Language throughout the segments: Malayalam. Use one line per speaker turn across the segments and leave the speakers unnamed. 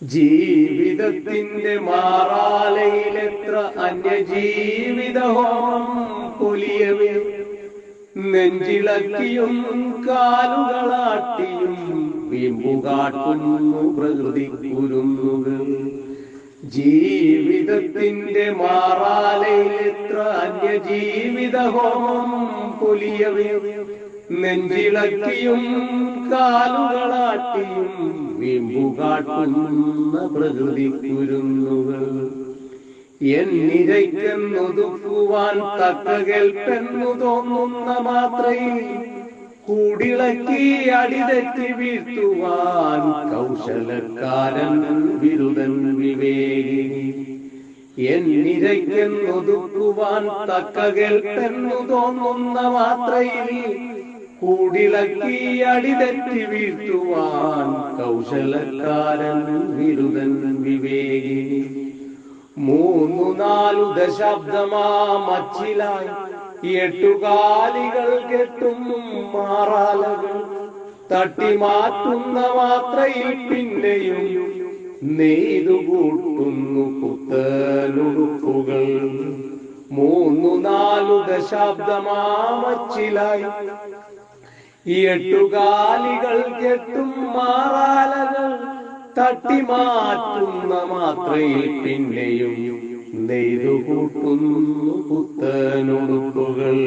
ജീവിതത്തിന്റെ മാറാലയിലെത്ര അന്യജീവിതഹോമം പൊലിയവേ, നെഞ്ചിളക്കിയും കാലുകളാട്ടിയും വീമ്പുകാട്ടുന്നു പ്രകൃതി കുരുന്നുകൾ. ജീവിതത്തിന്റെ മാറാലയിലെത്ര അന്യജീവിതഹോമം പൊലിയവേ, നെഞ്ചിളക്കിയും കാലുകളാട്ടിയും വീമ്പുകാട്ടുന്ന പ്രകൃതി കുരുന്നുകൾ. എന്നിരയ്ക്കെന്നൊതുക്കുവാൻ തക്ക കേൾപ്പെന്നു തോന്നുന്ന മാത്രയിൽ കൂടിളക്കി അടിതെറ്റി വീഴ്ത്തുവാൻ കൗശലക്കാരൻ ബിരുദൻ വിവേകി. എന്നിരയ്ക്കെന്നൊതുക്കുവാൻ തക്ക കേൾപ്പെന്നു തോന്നുന്ന മാത്രയിൽ കൂടിളക്കി അടിതെറ്റി വീഴ്ത്തുവാൻ കൗശലക്കാരൻ ബിരുദൻ വിവേകി. 3-4 ദശാബ്ദമാമച്ചിലായി 8 കാലികൾ കെട്ടും മാറാലകൾ തട്ടിമാറ്റുന്ന മാത്രയിൽ പിന്നെയും നെയ്തുകൂട്ടുന്നു പുത്തനുടുപ്പുകൾ. 3-4 ദശാബ്ദമാമച്ചിലായി 8 കാലികൾ കെട്ടും മാറാലകൾ തട്ടിമാറ്റുന്ന മാത്രയിൽ പിന്നെയും നെയ്തുകൂട്ടുന്നു പുത്തനുടുപ്പുകൾ.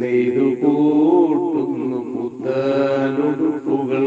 നെയ്തുകൂട്ടുന്നു പുത്തനുടുപ്പുകൾ.